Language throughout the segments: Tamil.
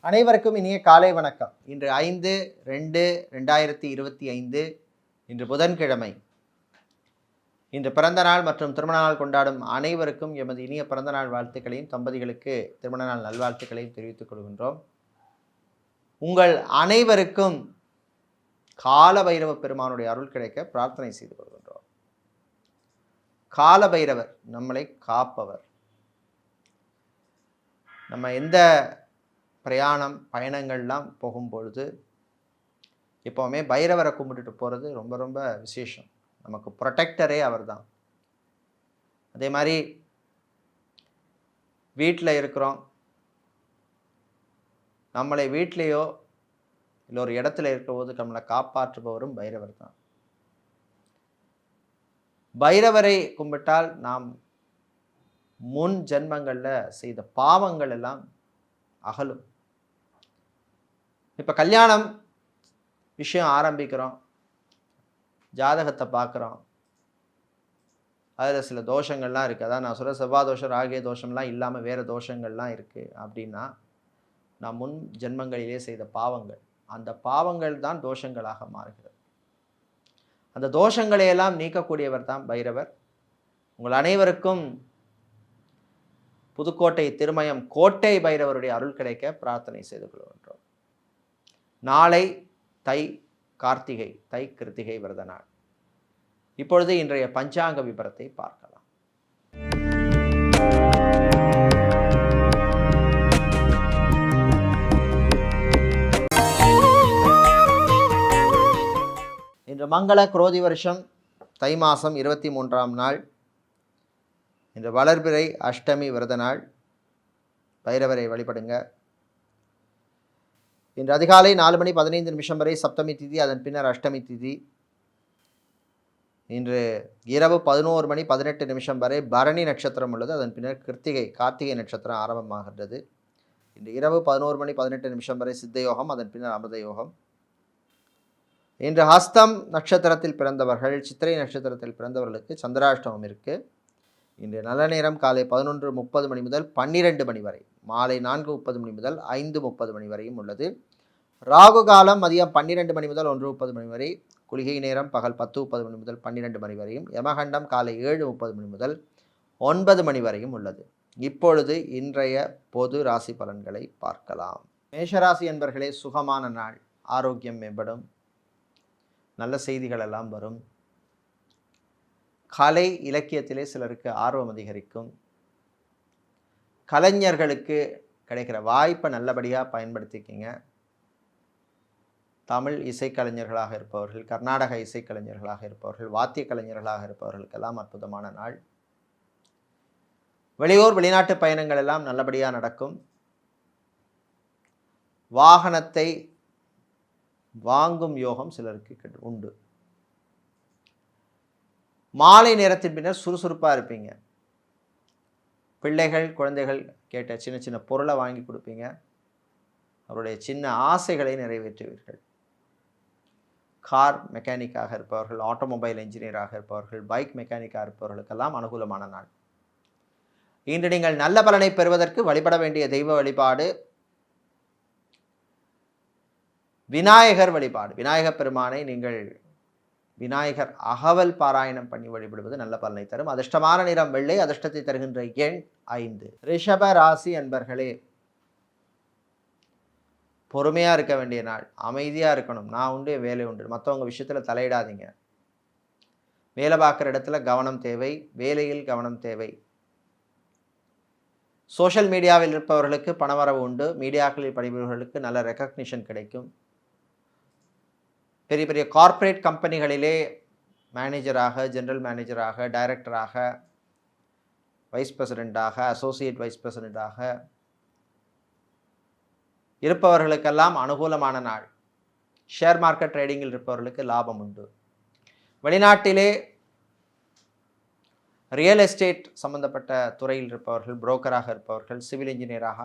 அனைவருக்கும் இனிய காலை வணக்கம். இன்று 5/2/2025 இன்று புதன்கிழமை. இன்று பிறந்த நாள் மற்றும் திருமண நாள் கொண்டாடும் அனைவருக்கும் எமது இனிய பிறந்த நாள் வாழ்த்துக்களையும், தம்பதிகளுக்கு திருமண நாள் நல்வாழ்த்துக்களையும் தெரிவித்துக் கொள்கின்றோம். உங்கள் அனைவருக்கும் கால பைரவ பெருமானுடைய அருள் கிடைக்க பிரார்த்தனை செய்து கொள்கின்றோம். கால பைரவர் நம்மளை காப்பவர். நம்ம எந்த பிரயாணம் பயணங்கள்லாம் போகும்பொழுது எப்போவுமே பைரவரை கும்பிட்டுட்டு போகிறது ரொம்ப ரொம்ப விசேஷம். நமக்கு ப்ரொடெக்டரே அவர் தான். அதே மாதிரி வீட்டில் இருக்கிறோம், நம்மளை வீட்டிலையோ இல்லை ஒரு இடத்துல இருக்கிறபோது நம்மளை காப்பாற்றுபவரும் பைரவர் தான். பைரவரை கும்பிட்டால் நாம் முன் ஜென்மங்களில் செய்த பாவங்கள் எல்லாம் அகலும். இப்போ கல்யாணம் விஷயம் ஆரம்பிக்கிறோம், ஜாதகத்தை பார்க்குறோம், அதில் சில தோஷங்கள்லாம் இருக்குது. அதான் நான் சொல்கிற செவ்வாய் தோஷம் ராகிய தோஷம்லாம் இல்லாமல் வேறு தோஷங்கள்லாம் இருக்குது அப்படின்னா நான் முன் ஜென்மங்களிலே செய்த பாவங்கள், அந்த பாவங்கள் தான் தோஷங்களாக மாறுகிறது. அந்த தோஷங்களையெல்லாம் நீக்கக்கூடியவர் தான் பைரவர். உங்கள் அனைவருக்கும் புதுக்கோட்டை திருமயம் கோட்டை பைரவருடைய அருள் கிடைக்க பிரார்த்தனை செய்து கொள்கின்றோம். நாளை தை கார்த்திகை, தை கிருத்திகை விரத நாள். இப்பொழுது இன்றைய பஞ்சாங்க விபரத்தை பார்க்கலாம். இன்று மங்கள குரோதி வருஷம் தை மாதம் 23ஆம் நாள். இன்று வளர்பிறை அஷ்டமி விரத நாள். பைரவரை வழிபடுங்க. இன்று அதிகாலை 4:15 வரை சப்தமி திதி, அதன் பின்னர் அஷ்டமி திதி. இன்று இரவு 11:18 வரை பரணி நட்சத்திரம் உள்ளது, அதன் பின்னர் கார்த்திகை நட்சத்திரம் ஆரம்பமாகின்றது. இன்று இரவு 11:18 வரை சித்த யோகம், அதன் பின்னர் அமிர்த யோகம். இன்று ஹஸ்தம் நட்சத்திரத்தில் பிறந்தவர்கள், சித்திரை நட்சத்திரத்தில் பிறந்தவர்களுக்கு சந்திராஷ்டமம் இருக்குது. இன்று நல்ல நேரம் காலை 11:30 முதல் 12 வரை, மாலை 4:30 முதல் 5:30 வரையும் உள்ளது. ராகு காலம் மதியம் 12 முதல் 1:30 வரை, குளிகை நேரம் பகல் 10:30 முதல் 12 வரையும், யமகண்டம் காலை 7:30 முதல் 9 வரையும் உள்ளது. இப்பொழுது இன்றைய பொது ராசி பலன்களை பார்க்கலாம். மேஷராசி என்பர்களே, சுகமான நாள், ஆரோக்கியம் மேம்படும், நல்ல செய்திகள் எல்லாம் வரும். கலை இலக்கியத்திலே சிலருக்கு ஆர்வம் அதிகரிக்கும். கலைஞர்களுக்கு கிடைக்கிற வாய்ப்பை நல்லபடியாக பயன்படுத்திக்கிங்க. தமிழ் இசைக்கலைஞர்களாக இருப்பவர்கள், கர்நாடக இசைக்கலைஞர்களாக இருப்பவர்கள், வாத்திய கலைஞர்களாக இருப்பவர்களுக்கெல்லாம் அற்புதமான நாள். வெளியூர் வெளிநாட்டு பயணங்கள் எல்லாம் நல்லபடியாக நடக்கும். வாகனத்தை வாங்கும் யோகம் சிலருக்கு உண்டு. மாலை நேரத்தின் பின்னர் சுறுசுறுப்பாக இருப்பீங்க. பிள்ளைகள் குழந்தைகள் கேட்ட சின்ன சின்ன பொருளை வாங்கி கொடுப்பீங்க. அவருடைய சின்ன ஆசைகளை நிறைவேற்றுவீர்கள். கார் மெக்கானிக்காக இருப்பவர்கள், ஆட்டோமொபைல் என்ஜினியராக இருப்பவர்கள், பைக் மெக்கானிக்காக இருப்பவர்களுக்கெல்லாம் அனுகூலமான நாள். இன்று நீங்கள் நல்ல பலனை பெறுவதற்கு வழிபட வேண்டிய தெய்வ வழிபாடு விநாயகர் வழிபாடு. விநாயகர் பெருமானை நீங்கள் விநாயகர் அகவல் பாராயணம் பண்ணி வழிபடுவது நல்ல பலனை தரும். அதிர்ஷ்டமான நிறம் வெள்ளை, அதிர்ஷ்டத்தை தருகின்ற எண் 5. ரிஷப ராசி அன்பர்களே, பொறுமையாக இருக்க வேண்டிய நாள், அமைதியாக இருக்கணும். நான் உண்டு, வேலை உண்டு, மற்றவங்க விஷயத்தில் தலையிடாதீங்க. வேலை பார்க்குற இடத்துல கவனம் தேவை, வேலையில் கவனம் தேவை. சோஷியல் மீடியாவில் இருப்பவர்களுக்கு பணவரவு உண்டு. மீடியாக்களில் பணிபுரிபவர்களுக்கு நல்ல ரெக்கக்னிஷன் கிடைக்கும். பெரிய பெரிய கார்ப்பரேட் கம்பெனிகளிலே மேனேஜராக, ஜெனரல் மேனேஜராக, டைரக்டராக, வைஸ் பிரசிடெண்ட்டாக, அசோசியேட் வைஸ் பிரசிடெண்ட்டாக இருப்பவர்களுக்கெல்லாம் அனுகூலமான நாள். ஷேர் மார்க்கெட் ட்ரேடிங்கில் இருப்பவர்களுக்கு லாபம் உண்டு. வெளிநாட்டிலே ரியல் எஸ்டேட் சம்பந்தப்பட்ட துறையில் இருப்பவர்கள், புரோக்கராக இருப்பவர்கள், சிவில் இன்ஜினியராக,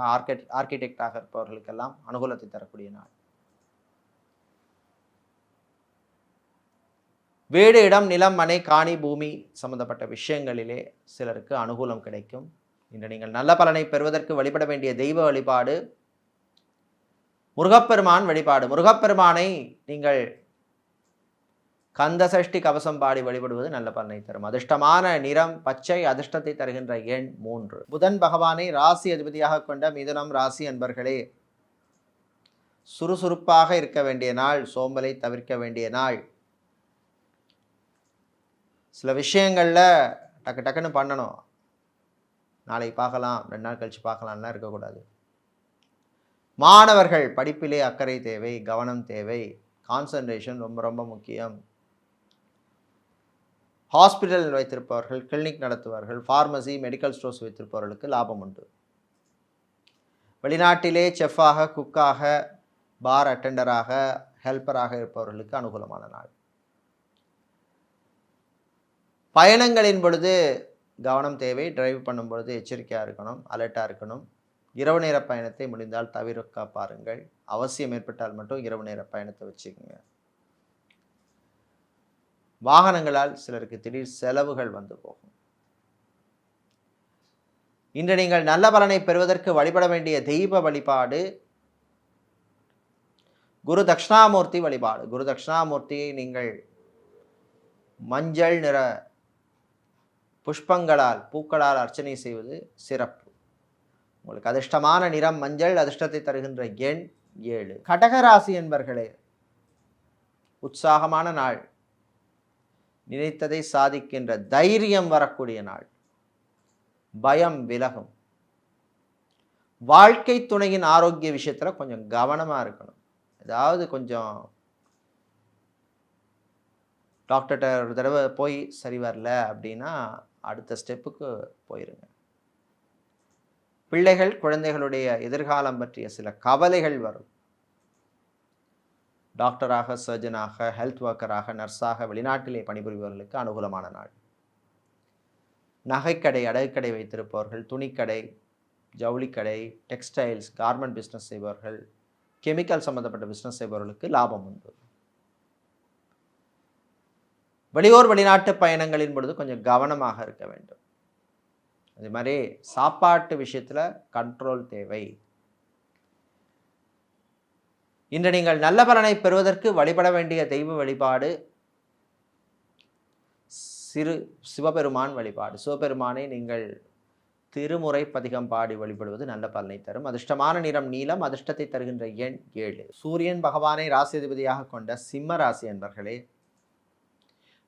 ஆர்கிடெக்டாக இருப்பவர்களுக்கெல்லாம் அனுகூலத்தை தரக்கூடிய நாள். வீடு, இடம், நிலம், மனை, காணி, பூமி சம்பந்தப்பட்ட விஷயங்களிலே சிலருக்கு அனுகூலம் கிடைக்கும். இன்று நீங்கள் நல்ல பலனை பெறுவதற்கு வழிபட வேண்டிய தெய்வ வழிபாடு முருகப்பெருமான் வழிபாடு. முருகப்பெருமானை நீங்கள் கந்த சஷ்டி கவசம் பாடி வழிபடுவது நல்ல பலனை தரும். அதிர்ஷ்டமான நிறம் பச்சை. அதிர்ஷ்டத்தை தருகின்ற எண் 3. புதன் பகவானை ராசி அதிபதியாக கொண்ட மிதுனம் ராசி அன்பர்களே, சுறுசுறுப்பாக இருக்க வேண்டிய நாள், சோம்பலை தவிர்க்க வேண்டிய நாள். சில விஷயங்களில் டக்கு டக்குன்னு பண்ணணும், நாளைக்கு பார்க்கலாம், 2 நாள் கழித்து பார்க்கலாம்லாம் இருக்கக்கூடாது. மாணவர்கள் படிப்பிலே அக்கறை தேவை, கவனம் தேவை, கான்சன்ட்ரேஷன் ரொம்ப ரொம்ப முக்கியம். ஹாஸ்பிட்டல் வைத்திருப்பவர்கள், கிளினிக் நடத்துவார்கள், ஃபார்மசி, மெடிக்கல் ஸ்டோர்ஸ் வைத்திருப்பவர்களுக்கு லாபம் உண்டு. வெளிநாட்டிலே செஃப்பாக, குக்காக, பார் அட்டெண்டராக, ஹெல்ப்பராக இருப்பவர்களுக்கு அனுகூலமான நாள். பயணங்களின் பொழுது கவனம் தேவை. டிரைவ் பண்ணும் பொழுது எச்சரிக்கையாக இருக்கணும், அலர்ட்டாக இருக்கணும். இரவு நேர பயணத்தை முடிந்தால் தவிர்க்க பாருங்கள். அவசியம் ஏற்பட்டால் மட்டும் இரவு நேர பயணத்தை வச்சுக்கோங்க. வாகனங்களால் சிலருக்கு திடீர் செலவுகள் வந்து போகும். இன்று நீங்கள் நல்ல பலனை பெறுவதற்கு வழிபட வேண்டிய தெய்வ வழிபாடு குரு தட்சிணாமூர்த்தி வழிபாடு. குரு தட்சிணாமூர்த்தியை நீங்கள் மஞ்சள் நிற புஷ்பங்களால், பூக்களால் அர்ச்சனை செய்வது சிறப்பு. உங்களுக்கு அதிர்ஷ்டமான நிறம் மஞ்சள். அதிர்ஷ்டத்தை தருகின்ற எண் 7. கடகராசி என்பர்களே, உற்சாகமான நாள். நினைத்ததை சாதிக்கின்ற தைரியம் வரக்கூடிய நாள். பயம் விலகும். வாழ்க்கை துணையின் ஆரோக்கிய விஷயத்தில் கொஞ்சம் கவனமாக இருக்கணும். ஏதாவது கொஞ்சம் டாக்டர்கிட்ட ஒரு தடவை போய் சரி வரல அப்படின்னா அடுத்த ஸ்டெப்புக்கு போயிருங்க. பிள்ளைகள், குழந்தைகளுடைய எதிர்காலம் பற்றிய சில கவலைகள் வரும். டாக்டராக, சர்ஜனாக, ஹெல்த் ஒர்க்கராக, நர்ஸாக வெளிநாட்டிலே பணிபுரிபவர்களுக்கு அனுகூலமான நாள். நகைக்கடை, அடகுக்கடை வைத்திருப்பவர்கள், துணிக்கடை, ஜவுளிக்கடை, டெக்ஸ்டைல்ஸ், கார்மெண்ட் பிஸ்னஸ் செய்பவர்கள், கெமிக்கல் சம்பந்தப்பட்ட பிஸ்னஸ் செய்பவர்களுக்கு லாபம் உண்டு. வெளியூர் வெளிநாட்டு பயணங்களின் பொழுது கொஞ்சம் கவனமாக இருக்க வேண்டும். அதே மாதிரி சாப்பாட்டு விஷயத்தில் கண்ட்ரோல் தேவை. இன்று நீங்கள் நல்ல பலனை பெறுவதற்கு வழிபட வேண்டிய தெய்வ வழிபாடு சிவபெருமான் வழிபாடு. சிவபெருமானை நீங்கள் திருமுறை பதிகம் பாடி வழிபடுவது நல்ல பலனை தரும். அதிர்ஷ்டமான நிறம் நீலம். அதிர்ஷ்டத்தை தருகின்ற எண் 7. சூரியன் பகவானை ராசி அதிபதியாக கொண்ட சிம்ம ராசி அன்பர்களே,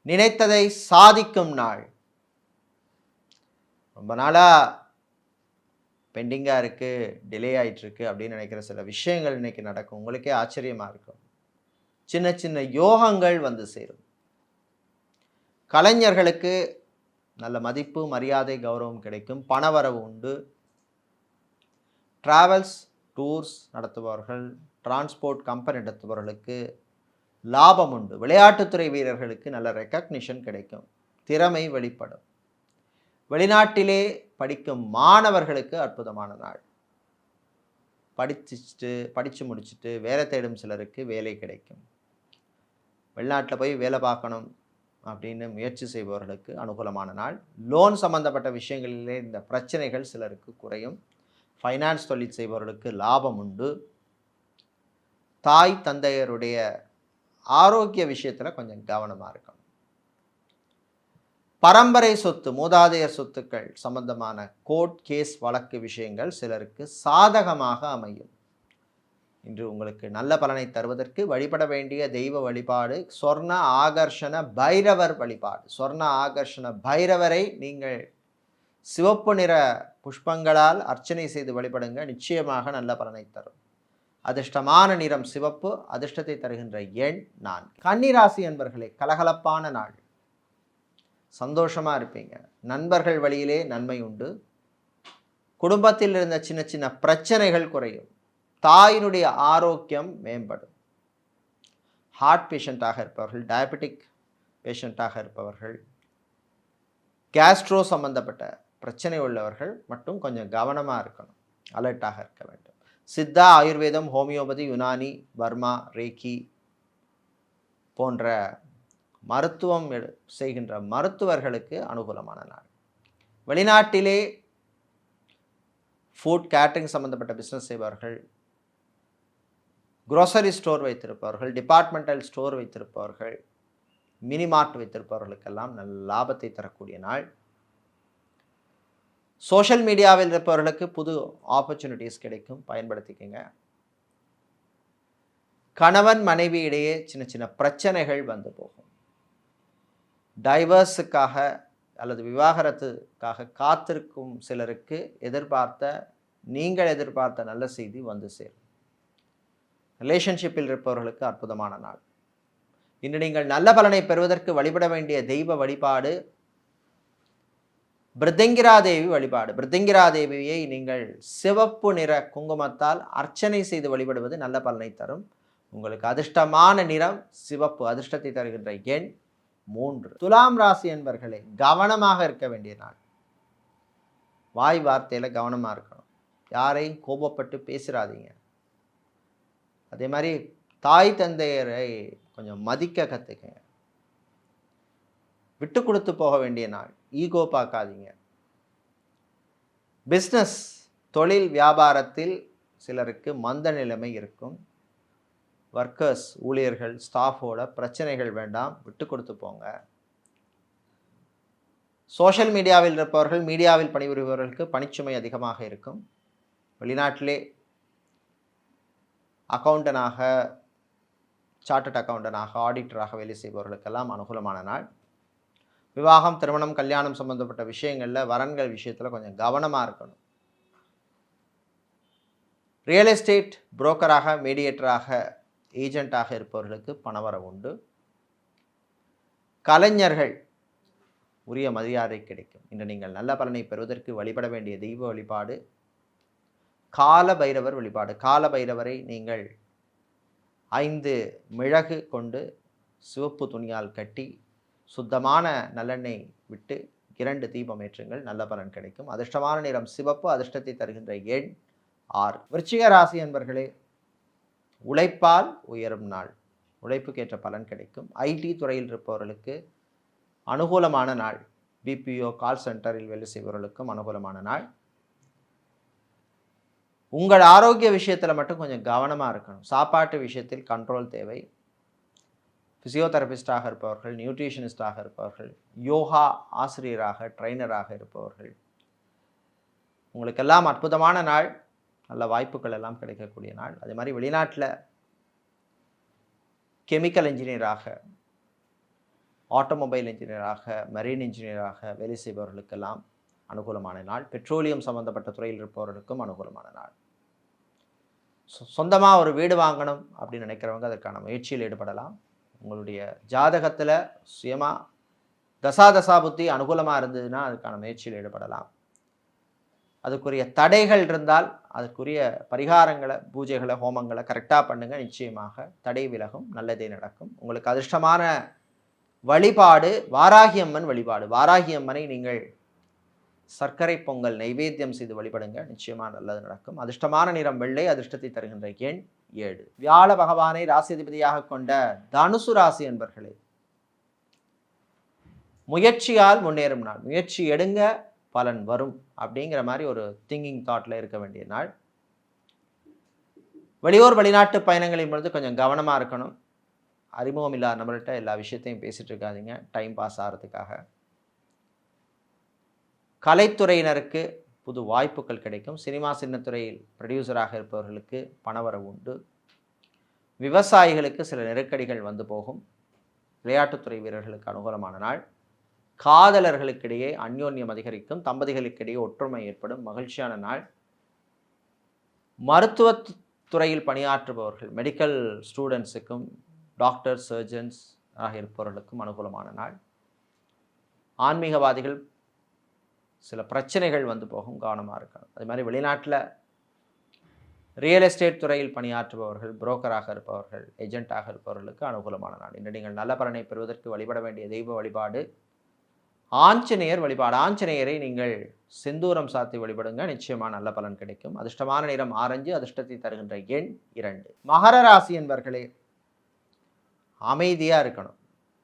நினைத்ததை சாதிக்கும் நாள். ரொம்ப நாளாக பெண்டிங்காக இருக்குது, டிலே ஆகிட்டுருக்கு அப்படின்னு நினைக்கிற சில விஷயங்கள் இன்றைக்கி நடக்கும். உங்களுக்கே ஆச்சரியமாக இருக்கும். சின்ன சின்ன யோகங்கள் வந்து சேரும். கலைஞர்களுக்கு நல்ல மதிப்பு, மரியாதை, கௌரவம் கிடைக்கும். பணவரவு உண்டு. ட்ராவல்ஸ், டூர்ஸ் நடத்துபவர்கள், டிரான்ஸ்போர்ட் கம்பெனி நடத்துபவர்களுக்கு லாபம் உண்டு. விளையாட்டுத்துறை வீரர்களுக்கு நல்ல ரெக்கக்னிஷன் கிடைக்கும். திறமை வெளிப்படும். வெளிநாட்டிலே படிக்கும் மாணவர்களுக்கு அற்புதமான நாள். படித்து முடிச்சுட்டு வேலை தேடும் சிலருக்கு வேலை கிடைக்கும். வெளிநாட்டில் போய் வேலை பார்க்கணும் அப்படின்னு முயற்சி செய்பவர்களுக்கு அனுகூலமான நாள். லோன் சம்பந்தப்பட்ட விஷயங்களிலே இந்த பிரச்சனைகள் சிலருக்கு குறையும். ஃபைனான்ஸ் தொழில் செய்பவர்களுக்கு லாபம் உண்டு. தாய் தந்தையருடைய ஆரோக்கிய விஷயத்தில் கொஞ்சம் கவனமாக இருக்கணும். பரம்பரை சொத்து, மூதாதையர் சொத்துக்கள் சம்பந்தமான கோர்ட் கேஸ் வழக்கு விஷயங்கள் சிலருக்கு சாதகமாக அமையும். இன்று உங்களுக்கு நல்ல பலனை தருவதற்கு வழிபட வேண்டிய தெய்வ வழிபாடு சொர்ண ஆகர்ஷண பைரவர் வழிபாடு. சொர்ண ஆகர்ஷண பைரவரை நீங்கள் சிவப்பு நிற புஷ்பங்களால் அர்ச்சனை செய்து வழிபடுங்க. நிச்சயமாக நல்ல பலனை தரும். அதிர்ஷ்டமான நிறம் சிவப்பு. அதிர்ஷ்டத்தை தருகின்ற எண் 4. கன்னிராசி என்பர்களே, கலகலப்பான நாள். சந்தோஷமாக இருப்பீங்க. நண்பர்கள் வழியிலே நன்மை உண்டு. குடும்பத்தில் இருந்த சின்ன சின்ன பிரச்சனைகள் குறையும். தாயினுடைய ஆரோக்கியம் மேம்படும். ஹார்ட் பேஷண்ட்டாக இருப்பவர்கள், டயபெட்டிக் பேஷண்ட்டாக இருப்பவர்கள், கேஸ்ட்ரோ சம்பந்தப்பட்ட பிரச்சனை உள்ளவர்கள் மட்டும் கொஞ்சம் கவனமாக இருக்கணும், அலர்ட்டாக இருக்க வேண்டும். சித்தா, ஆயுர்வேதம், ஹோமியோபதி, யுனானி, பர்மா, ரேக்கி போன்ற மருத்துவம் செய்கின்ற மருத்துவர்களுக்கு அனுகூலமான நாள். வெளிநாட்டிலே ஃபுட் கேட்டரிங் சம்பந்தப்பட்ட பிஸ்னஸ் செய்பவர்கள், குரோசரி ஸ்டோர் வைத்திருப்பவர்கள், டிபார்ட்மெண்டல் ஸ்டோர் வைத்திருப்பவர்கள், மினி மார்ட் வைத்திருப்பவர்களுக்கெல்லாம் நல்ல லாபத்தை தரக்கூடிய நாள். சோஷியல் மீடியாவில் இருப்பவர்களுக்கு புது ஆப்பர்ச்சுனிட்டிஸ் கிடைக்கும், பயன்படுத்திக்கங்க. கணவன் மனைவி இடையே சின்ன சின்ன பிரச்சனைகள் வந்து போகும். டைவர்ஸுக்காக அல்லது விவாகரத்துக்காக காத்திருக்கும் சிலருக்கு நீங்கள் எதிர்பார்த்த நல்ல செய்தி வந்து சேரும். ரிலேஷன்ஷிப்பில் இருப்பவர்களுக்கு அற்புதமான நாள். இன்று நீங்கள் நல்ல பலனை பெறுவதற்கு வழிபட வேண்டிய தெய்வ வழிபாடு பிருத்திங்கிரா தேவி வழிபாடு. பிருத்திங்கிரா தேவியை நீங்கள் சிவப்பு நிற குங்குமத்தால் அர்ச்சனை செய்து வழிபடுவது நல்ல பலனை தரும். உங்களுக்கு அதிர்ஷ்டமான நிறம் சிவப்பு. அதிர்ஷ்டத்தை தருகின்ற எண் 3. துலாம் ராசி என்பர்களே, கவனமாக இருக்க வேண்டிய நாள். வாய் வார்த்தையில் கவனமாக இருக்கணும். யாரையும் கோபப்பட்டு பேசிடாதீங்க. அதே மாதிரி தாய் தந்தையரை கொஞ்சம் மதிக்க கற்றுக்கங்க. விட்டு கொடுத்து போக வேண்டிய நாள். ஈகோ பார்க்காதீங்க. பிஸ்னஸ், தொழில் வியாபாரத்தில் சிலருக்கு மந்த நிலைமை இருக்கும். ஒர்க்கர்ஸ், ஊழியர்கள், ஸ்டாஃபோட பிரச்சனைகள் வேண்டாம், விட்டு கொடுத்து போங்க. சோஷியல் மீடியாவில் இருப்பவர்கள், மீடியாவில் பணிபுரிபவர்களுக்கு பணிச்சுமை அதிகமாக இருக்கும். வெளிநாட்டிலே அக்கௌண்டனாக, சார்ட்டர்ட் அக்கௌண்டனாக, ஆடிட்டராக வேலை செய்பவர்களுக்கெல்லாம் அனுகூலமான நாள். விவாகம், திருமணம், கல்யாணம் சம்பந்தப்பட்ட விஷயங்களில் வரன்கள் விஷயத்தில் கொஞ்சம் கவனமாக இருக்கணும். ரியல் எஸ்டேட் புரோக்கராக, மீடியேட்டராக, ஏஜென்ட்டாக இருப்பவர்களுக்கு பணவரவு உண்டு. கலைஞர்கள் உரிய மரியாதை கிடைக்கும். இன்று நீங்கள் நல்ல பலனை பெறுவதற்கு வழிபட வேண்டிய தெய்வ வழிபாடு கால பைரவர் வழிபாடு. கால பைரவரை நீங்கள் 5 மிளகு கொண்டு சிவப்பு துணியால் கட்டி சுத்தமான நல்லெண்ணெய் விட்டு 2 தீபம் ஏற்றுங்கள், நல்ல பலன் கிடைக்கும். அதிர்ஷ்டமான நிறம் சிவப்பு. அதிர்ஷ்டத்தை தருகின்ற எண் 6. விருச்சிக ராசி என்பர்களே, உழைப்பால் உயரும் நாள். உழைப்புக்கேற்ற பலன் கிடைக்கும். ஐடி துறையில் இருப்பவர்களுக்கு அனுகூலமான நாள். பிபிஓ, கால் சென்டரில் வேலை செய்பவர்களுக்கும் அனுகூலமான நாள். உங்கள் ஆரோக்கிய விஷயத்தில் மட்டும் கொஞ்சம் கவனமாக இருக்கணும். சாப்பாட்டு விஷயத்தில் கண்ட்ரோல் தேவை. ஃபிசியோதெரபிஸ்டாக இருப்பவர்கள், நியூட்ரிஷனிஸ்டாக இருப்பவர்கள், யோகா ஆசிரியராக, ட்ரைனராக இருப்பவர்கள், உங்களுக்கெல்லாம் அற்புதமான நாள். நல்ல வாய்ப்புகள் எல்லாம் கிடைக்கக்கூடிய நாள். அதே மாதிரி வெளிநாட்டில் கெமிக்கல் இன்ஜினியராக, ஆட்டோமொபைல் இன்ஜினியராக, மெரீன் இன்ஜினியராக வேலை செய்பவர்களுக்கெல்லாம் அனுகூலமான நாள். பெட்ரோலியம் சம்பந்தப்பட்ட துறையில் இருப்பவர்களுக்கும் அனுகூலமான நாள். சொந்தமாக ஒரு வீடு வாங்கணும் அப்படின்னு நினைக்கிறவங்க அதற்கான முயற்சியில் ஈடுபடலாம். உங்களுடைய ஜாதகத்தில் சுயமாக தசாபுத்தி அனுகூலமாக இருந்ததுன்னா அதுக்கான முயற்சியில் ஈடுபடலாம். அதுக்குரிய தடைகள் இருந்தால் அதுக்குரிய பரிகாரங்களை, பூஜைகளை, ஹோமங்களை கரெக்டாக பண்ணுங்கள். நிச்சயமாக தடை விலகும், நல்லதே நடக்கும். உங்களுக்கு அதிர்ஷ்டமான வழிபாடு வாராகி அம்மன் வழிபாடு. வாராகி அம்மனை நீங்கள் சர்க்கரை பொங்கல் நைவேத்தியம் செய்து வழிபடுங்க, நிச்சயமாக நல்லது நடக்கும். அதிர்ஷ்டமான நிறம் வெள்ளை. அதிர்ஷ்டத்தை தருகின்ற எண் 7. வியாழ பகவானை ராசிதிபதியாக கொண்ட தனுசு ராசி என்பர்களே, முயற்சியால் முன்னேறும் நாள். முயற்சி எடுங்க, பலன் வரும் அப்படிங்கிற மாதிரி ஒரு திங்கிங் தாட்டில் இருக்க வேண்டிய நாள். வெளியூர் வெளிநாட்டு பயணங்களின் பொழுது கொஞ்சம் கவனமாக இருக்கணும். அறிமுகம் இல்லாத நம்மள்கிட்ட எல்லா விஷயத்தையும் பேசிட்டு இருக்காதீங்க, டைம் பாஸ் ஆகிறதுக்காக. கலைத்துறையினருக்கு புது வாய்ப்புகள் கிடைக்கும். சினிமா சின்னத்துறையில் ப்ரொடியூசராக இருப்பவர்களுக்கு பணவரவு உண்டு. விவசாயிகளுக்கு சில நெருக்கடிகள் வந்து போகும். விளையாட்டுத்துறை வீரர்களுக்கு அனுகூலமான நாள். காதலர்களுக்கிடையே அந்யோன்யம் அதிகரிக்கும். தம்பதிகளுக்கிடையே ஒற்றுமை ஏற்படும். மகிழ்ச்சியான நாள். மருத்துவத்துறையில் பணியாற்றுபவர்கள், மெடிக்கல் ஸ்டூடெண்ட்ஸுக்கும், டாக்டர், சர்ஜன்ஸ் ஆக இருப்பவர்களுக்கும் அனுகூலமான நாள். ஆன்மீகவாதிகள் சில பிரச்சனைகள் வந்து போகும், கவனமாக இருக்கணும். அதே மாதிரி வெளிநாட்டில் ரியல் எஸ்டேட் துறையில் பணியாற்றுபவர்கள், புரோக்கராக இருப்பவர்கள், ஏஜென்ட்டாக இருப்பவர்களுக்கு அனுகூலமான நாள். இன்று நீங்கள் நல்ல பலனை பெறுவதற்கு வழிபட வேண்டிய தெய்வ வழிபாடு ஆஞ்சநேயர் வழிபாடு. ஆஞ்சநேயரை நீங்கள் செந்தூரம் சாத்தி வழிபடுங்க, நிச்சயமாக நல்ல பலன் கிடைக்கும். அதிர்ஷ்டமான நிறம் ஆரஞ்சு. அதிர்ஷ்டத்தை தருகின்ற எண் 2. மகர ராசி என்பர்களே, அமைதியாக இருக்கணும்.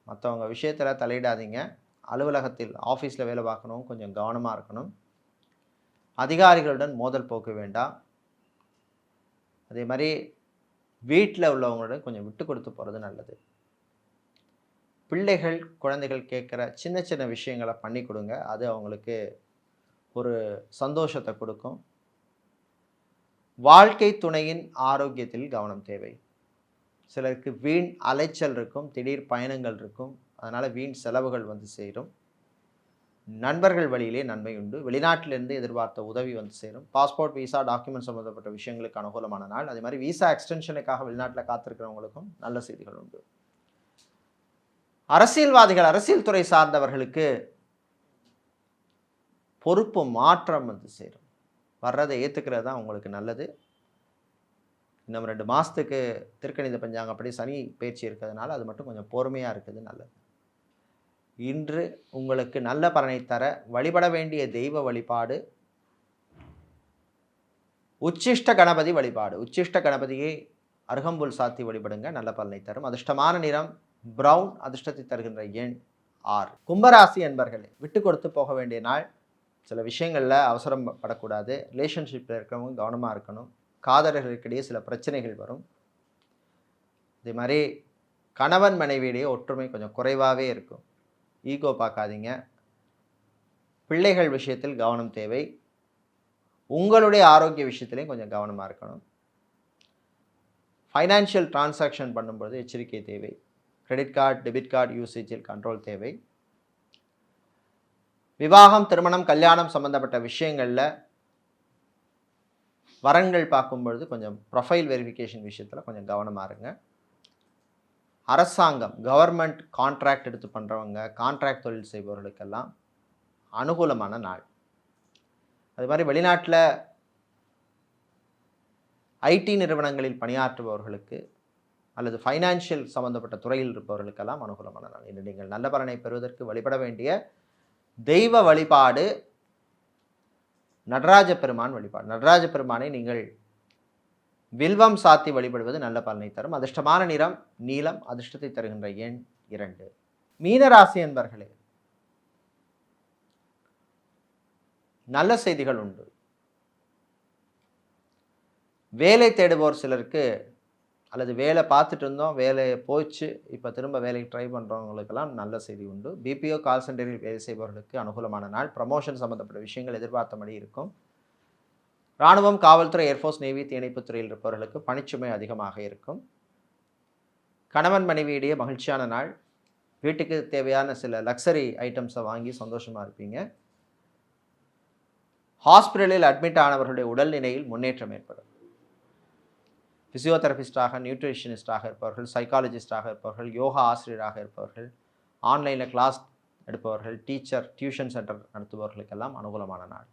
மற்றவங்க விஷயத்தில் தலையிடாதீங்க. அலுவலகத்தில், ஆஃபீஸில் வேலை பார்க்கணும், கொஞ்சம் கவனமாக இருக்கணும். அதிகாரிகளுடன் மோதல் போக்க வேண்டாம். அதே மாதிரி வீட்டில் உள்ளவங்களுடன் கொஞ்சம் விட்டு கொடுத்து போகிறது நல்லது. பிள்ளைகள் குழந்தைகள் கேட்குற சின்ன சின்ன விஷயங்களை பண்ணி கொடுங்க. அது அவங்களுக்கு ஒரு சந்தோஷத்தை கொடுக்கும். வாழ்க்கை துணையின் ஆரோக்கியத்தில் கவனம் தேவை. சிலருக்கு வீண் அலைச்சல் இருக்கும், திடீர் பயணங்கள் இருக்கும், அதனால் வீண் செலவுகள் வந்து சேரும். நண்பர்கள் வழியிலே நன்மை உண்டு. வெளிநாட்டிலிருந்து எதிர்பார்த்த உதவி வந்து சேரும். பாஸ்போர்ட், விசா, டாக்குமெண்ட் சம்மந்தப்பட்ட விஷயங்களுக்கு அனுகூலமான நாள். அதே மாதிரி விசா எக்ஸ்டென்ஷனுக்காக வெளிநாட்டில் காத்திருக்கிறவங்களுக்கும் நல்ல செய்திகள் உண்டு. அரசியல்வாதிகள், அரசியல் துறை சார்ந்தவர்களுக்கு பொறுப்பு மாற்றம் வந்து சேரும். வர்றதை ஏற்றுக்கிறது தான் உங்களுக்கு நல்லது. இன்னும் 2 மாதத்துக்கு திருக்கணித பஞ்சாங்கப்படி சனி பயிற்சி இருக்கிறதுனால அது மட்டும் கொஞ்சம் பொறுமையாக இருக்குது நல்லது. இன்று உங்களுக்கு நல்ல பலனை தர வழிபட வேண்டிய தெய்வ வழிபாடு உச்சிஷ்ட கணபதி வழிபாடு. உச்சிஷ்ட கணபதியை அருகம்புல் சாத்தி வழிபடுங்க, நல்ல பலனை தரும். அதிர்ஷ்டமான நிறம் பிரவுன், அதிர்ஷ்டத்தை தருகின்ற எண் 6. கும்பராசி என்பர்களே, விட்டு கொடுத்து போக வேண்டிய நாள். சில விஷயங்களில் அவசரம் படக்கூடாது. ரிலேஷன்ஷிப்பில் இருக்கிறவங்க கவனமாக இருக்கணும். காதலர்களுக்கிடையே சில பிரச்சனைகள் வரும். இதே மாதிரி கணவன் மனைவியிடையே ஒற்றுமை கொஞ்சம் குறைவாகவே இருக்கும். ஈகோ பார்க்காதீங்க. பிள்ளைகள் விஷயத்தில் கவனம் தேவை. உங்களுடைய ஆரோக்கிய விஷயத்திலையும் கொஞ்சம் கவனமாக இருக்கணும். ஃபைனான்ஷியல் டிரான்சாக்ஷன் பண்ணும்போது எச்சரிக்கை தேவை. கிரெடிட் கார்டு, டெபிட் கார்டு யூசேஜில் கண்ட்ரோல் தேவை. விவாகம், திருமணம், கல்யாணம் சம்பந்தப்பட்ட விஷயங்களில் வரன்கள் பார்க்கும்பொழுது கொஞ்சம் ப்ரொஃபைல் வெரிஃபிகேஷன் விஷயத்தில் கொஞ்சம் கவனமாக இருங்க. அரசாங்கம், கவர்மெண்ட் கான்ட்ராக்ட் எடுத்து பண்ணுறவங்க, கான்ட்ராக்ட் தொழில் செய்பவர்களுக்கெல்லாம் அனுகூலமான நாள். அது மாதிரி வெளிநாட்டில் ஐடி நிறுவனங்களில் பணியாற்றுபவர்களுக்கு அல்லது ஃபைனான்ஷியல் சம்பந்தப்பட்ட துறையில் இருப்பவர்களுக்கெல்லாம் அனுகூலமான நாள். இன்று நீங்கள் நல்ல பலனை பெறுவதற்கு வழிபட வேண்டிய தெய்வ வழிபாடு நடராஜ பெருமான் வழிபாடு. நடராஜ பெருமானை நீங்கள் வில்வம் சாத்தி வழிபடுவது நல்ல பலனை தரும். அதிர்ஷ்டமான நிறம் நீலம், அதிர்ஷ்டத்தை தருகின்ற எண் 2. மீனராசி என்பர்களே, நல்ல செய்திகள் உண்டு. வேலை தேடுபவர் சிலருக்கு, அல்லது வேலை பார்த்துட்டு இருந்தோம், வேலை போச்சு, இப்போ திரும்ப வேலைக்கு ட்ரை பண்ணுறவங்களுக்கெல்லாம் நல்ல செய்தி உண்டு. பிபிஓ கால் சென்டரில் வேலை செய்பவர்களுக்கு அனுகூலமான நாள். ப்ரமோஷன் சம்மந்தப்பட்ட விஷயங்கள் எதிர்பார்த்தபடி இருக்கும். இராணுவம், காவல்துறை, ஏர்ஃபோர்ஸ், நேவி, தீயணைப்புத் துறையில் இருப்பவர்களுக்கு பணிச்சுமை அதிகமாக இருக்கும். கணவன் மனைவியிடையே மகிழ்ச்சியான நாள். வீட்டுக்கு தேவையான சில லக்ஸரி ஐட்டம்ஸை வாங்கி சந்தோஷமாக இருப்பீங்க. ஹாஸ்பிட்டலில் அட்மிட் ஆனவர்களுடைய உடல்நிலையில் முன்னேற்றம் ஏற்படும். ஃபிசியோதெரபிஸ்டாக, நியூட்ரிஷனிஸ்டாக இருப்பவர்கள், சைக்காலஜிஸ்டாக இருப்பவர்கள், யோகா ஆசிரியராக இருப்பவர்கள், ஆன்லைனில் கிளாஸ் எடுப்பவர்கள், டீச்சர், டியூஷன் சென்டர் நடத்துபவர்களுக்கெல்லாம் அனுகூலமான நாள்.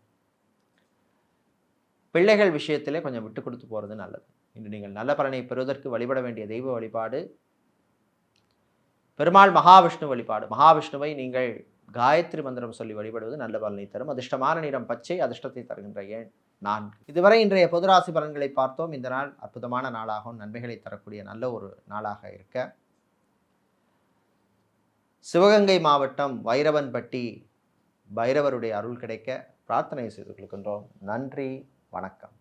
பிள்ளைகள் விஷயத்திலே கொஞ்சம் விட்டு கொடுத்து போகிறது நல்லது. இன்று நீங்கள் நல்ல பலனை பெறுவதற்கு வழிபட வேண்டிய தெய்வ வழிபாடு பெருமாள் மகாவிஷ்ணு வழிபாடு. மகாவிஷ்ணுவை நீங்கள் காயத்ரி மந்திரம் சொல்லி வழிபடுவது நல்ல பலனை தரும். அதிர்ஷ்டமான நிறம் பச்சை, அதிர்ஷ்டத்தை தருகின்ற எண் 4. இதுவரை இன்றைய பொதுராசி பலன்களை பார்த்தோம். இந்த நாள் அற்புதமான நாளாகவும் நன்மைகளை தரக்கூடிய நல்ல ஒரு நாளாக இருக்க சிவகங்கை மாவட்டம் வைரவன்பட்டி பைரவருடைய அருள் கிடைக்க பிரார்த்தனை செய்து கொள்கின்றோம். நன்றி, வணக்கம்.